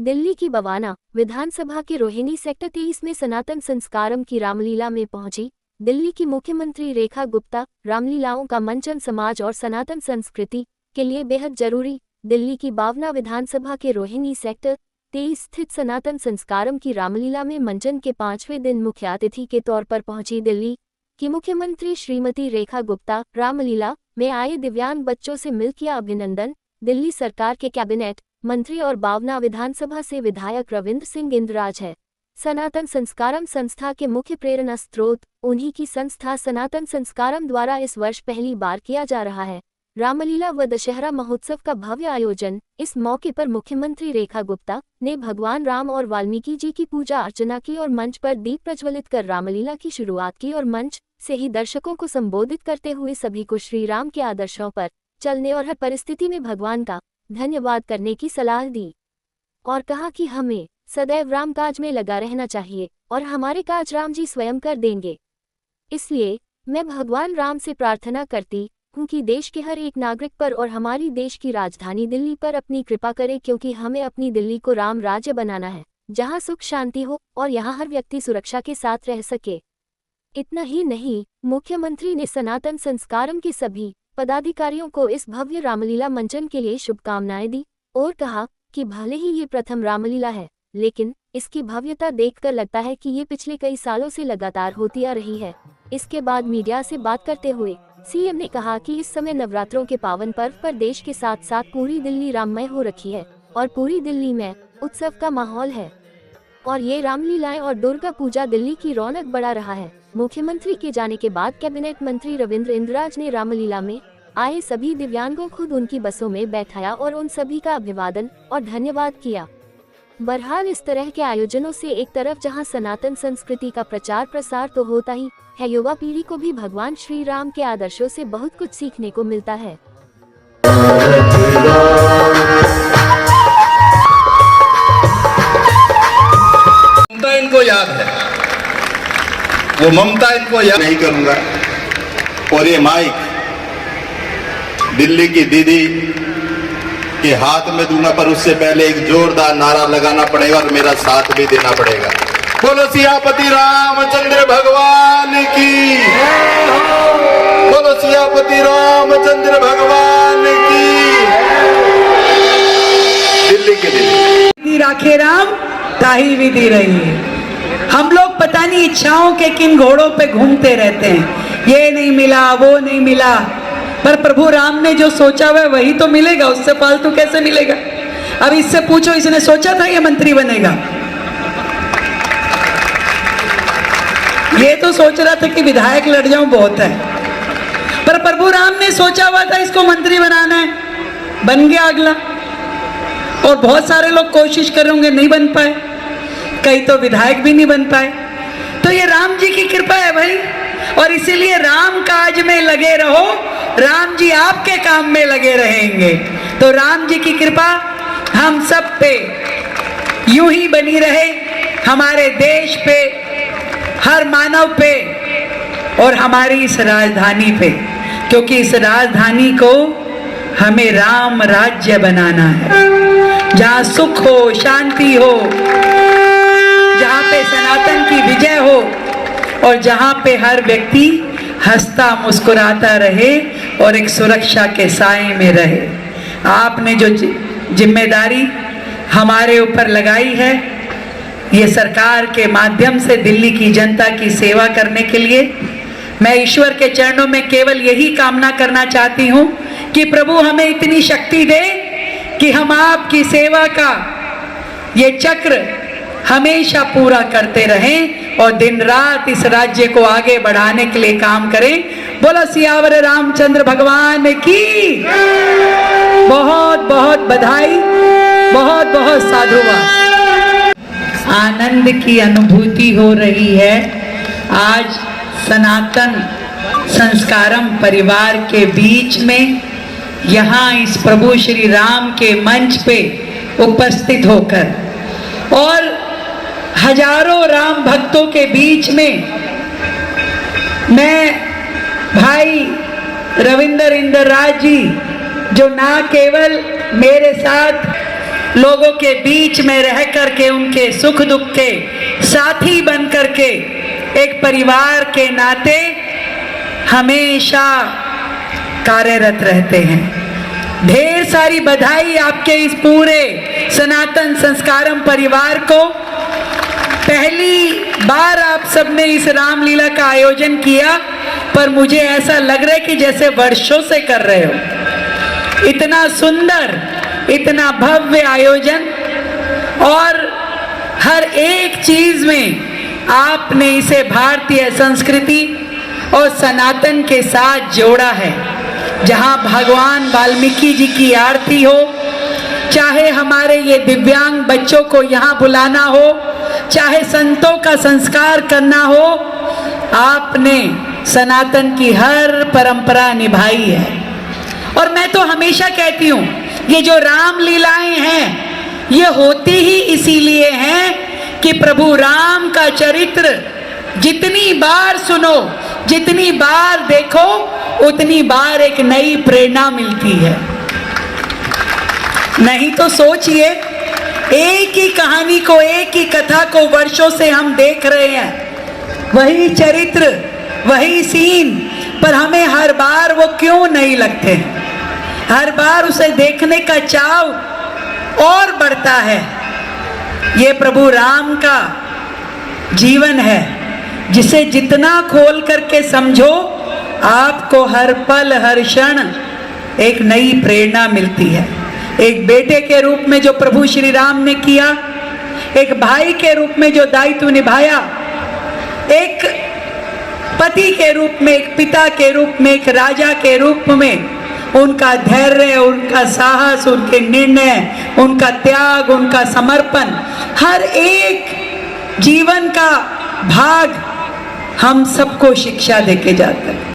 दिल्ली की बवाना विधानसभा के रोहिणी सेक्टर 23 में सनातन संस्कारम की रामलीला में पहुंची दिल्ली की मुख्यमंत्री रेखा गुप्ता। रामलीलाओं का मंचन समाज और सनातन संस्कृति के लिए बेहद जरूरी। दिल्ली की बावना विधानसभा के रोहिणी सेक्टर 23 स्थित सनातन संस्कारम की रामलीला में मंचन के 5वें दिन मुख्य अतिथि के तौर पर पहुंची दिल्ली की मुख्यमंत्री श्रीमती रेखा गुप्ता। रामलीला में आए दिव्यांग बच्चों से मिल किया अभिनंदन। दिल्ली सरकार के कैबिनेट मंत्री और बावना विधानसभा से विधायक रविंद्र सिंह इंद्राज है। सनातन संस्कारम संस्था के मुख्य प्रेरणा स्रोत उन्हीं की संस्था सनातन संस्कारम द्वारा इस वर्ष पहली बार किया जा रहा है रामलीला व दशहरा महोत्सव का भव्य आयोजन। इस मौके पर मुख्यमंत्री रेखा गुप्ता ने भगवान राम और वाल्मीकि जी की पूजा अर्चना की और मंच पर दीप प्रज्वलित कर रामलीला की शुरुआत की और मंच से ही दर्शकों को संबोधित करते हुए सभी को श्री राम के आदर्शों पर चलने और हर परिस्थिति में भगवान का धन्यवाद करने की सलाह दी और कहा कि हमें सदैव राम काज में लगा रहना चाहिए और हमारे काज राम जी स्वयं कर देंगे। इसलिए मैं भगवान राम से प्रार्थना करती हूँ कि देश के हर एक नागरिक पर और हमारी देश की राजधानी दिल्ली पर अपनी कृपा करे, क्योंकि हमें अपनी दिल्ली को राम राज्य बनाना है, जहाँ सुख शांति हो और यहाँ हर व्यक्ति सुरक्षा के साथ रह सके। इतना ही नहीं, मुख्यमंत्री ने सनातन संस्कारम के सभी पदाधिकारियों को इस भव्य रामलीला मंचन के लिए शुभकामनाएं दी और कहा कि भले ही ये प्रथम रामलीला है, लेकिन इसकी भव्यता देखकर लगता है कि ये पिछले कई सालों से लगातार होती आ रही है। इसके बाद मीडिया से बात करते हुए सीएम ने कहा कि इस समय नवरात्रों के पावन पर्व पर देश के साथ साथ पूरी दिल्ली राममय हो रखी है और पूरी दिल्ली में उत्सव का माहौल है और ये रामलीलाएं और दुर्गा पूजा दिल्ली की रौनक बढ़ा रहा है। मुख्यमंत्री के जाने के बाद कैबिनेट मंत्री रविंद्र इंद्राज ने रामलीला में आए सभी दिव्यांगों खुद उनकी बसों में बैठाया और उन सभी का अभिवादन और धन्यवाद किया। बहरहाल इस तरह के आयोजनों से एक तरफ जहां सनातन संस्कृति का प्रचार प्रसार तो होता ही है, युवा पीढ़ी को भी भगवान श्री राम के आदर्शों से बहुत कुछ सीखने को मिलता है। ममता इनको याद है, वो ममता इनको याद नहीं करूंगा। और ये माइक दिल्ली की दीदी के हाथ में दूंगा, पर उससे पहले एक जोरदार नारा लगाना पड़ेगा और मेरा साथ भी देना पड़ेगा। बोलो सियापति रामचंद्र भगवान की, बोलो सियापति रामचंद्र भगवान की। दिल्ली के दिल्ली राखे राम ताही विधि रही। हम लोग पता नहीं इच्छाओं के किन घोड़ों पे घूमते रहते हैं, ये नहीं मिला वो नहीं मिला, पर प्रभु राम ने जो सोचा हुआ वही तो मिलेगा, उससे फालतू कैसे मिलेगा। अब इससे पूछो, इसने सोचा था ये मंत्री बनेगा? ये तो सोच रहा था कि विधायक लड़ जाऊं बहुत है, पर प्रभु राम ने सोचा हुआ था इसको मंत्री बनाना है, बन गया अगला। और बहुत सारे लोग कोशिश कर रहे होंगे, नहीं बन पाए, कई तो विधायक भी नहीं बन पाए। तो ये राम जी की कृपा है भाई, और इसीलिए राम काज में लगे रहो, राम जी आपके काम में लगे रहेंगे। तो राम जी की कृपा हम सब पे यूं ही बनी रहे, हमारे देश पे, हर मानव पे और हमारी इस राजधानी पे, क्योंकि इस राजधानी को हमें राम राज्य बनाना है, जहाँ सुख हो, शांति हो, जहाँ पे सनातन की विजय हो और जहाँ पे हर व्यक्ति हंसता मुस्कुराता रहे और एक सुरक्षा के साए में रहे। आपने जो जिम्मेदारी हमारे ऊपर लगाई है, ये सरकार के माध्यम से दिल्ली की जनता की सेवा करने के लिए, मैं ईश्वर के चरणों में केवल यही कामना करना चाहती हूँ कि प्रभु हमें इतनी शक्ति दे कि हम आपकी सेवा का ये चक्र हमेशा पूरा करते रहें और दिन रात इस राज्य को आगे बढ़ाने के लिए काम करें। बोलो सियावर रामचंद्र भगवान की। बहुत बहुत बधाई, बहुत बहुत साधुवाद। आनंद की अनुभूति हो रही है आज सनातन संस्कारम परिवार के बीच में, यहाँ इस प्रभु श्री राम के मंच पे उपस्थित होकर, और हजारों राम भक्तों के बीच में मैं भाई रविंद्र इंद्राज जी, जो ना केवल मेरे साथ लोगों के बीच में रह करके उनके सुख दुख के साथी बन करके एक परिवार के नाते हमेशा कार्यरत रहते हैं। ढेर सारी बधाई आपके इस पूरे सनातन संस्कारम परिवार को। पहली बार आप सबने इस रामलीला का आयोजन किया, पर मुझे ऐसा लग रहा है कि जैसे वर्षों से कर रहे हो। इतना सुंदर, इतना भव्य आयोजन, और हर एक चीज में आपने इसे भारतीय संस्कृति और सनातन के साथ जोड़ा है। जहां भगवान वाल्मीकि जी की आरती हो, चाहे हमारे ये दिव्यांग बच्चों को यहाँ बुलाना हो, चाहे संतों का संस्कार करना हो, आपने सनातन की हर परंपरा निभाई है। और मैं तो हमेशा कहती हूँ, ये जो रामलीलाएं हैं ये होती ही इसीलिए हैं कि प्रभु राम का चरित्र जितनी बार सुनो, जितनी बार देखो, उतनी बार एक नई प्रेरणा मिलती है। नहीं तो सोचिए, एक ही कहानी को, एक ही कथा को वर्षों से हम देख रहे हैं, वही चरित्र, वही सीन, पर हमें हर बार वो क्यों नहीं लगते? हर बार उसे देखने का चाव और बढ़ता है। ये प्रभु राम का जीवन है, जिसे जितना खोल करके समझो, आपको हर पल, हर क्षण एक नई प्रेरणा मिलती है। एक बेटे के रूप में जो प्रभु श्री राम ने किया, एक भाई के रूप में जो दायित्व निभाया, एक पति के रूप में, एक पिता के रूप में, एक राजा के रूप में, उनका धैर्य, उनका साहस, उनके निर्णय, उनका त्याग, उनका समर्पण, हर एक जीवन का भाग हम सबको शिक्षा देके जाता है।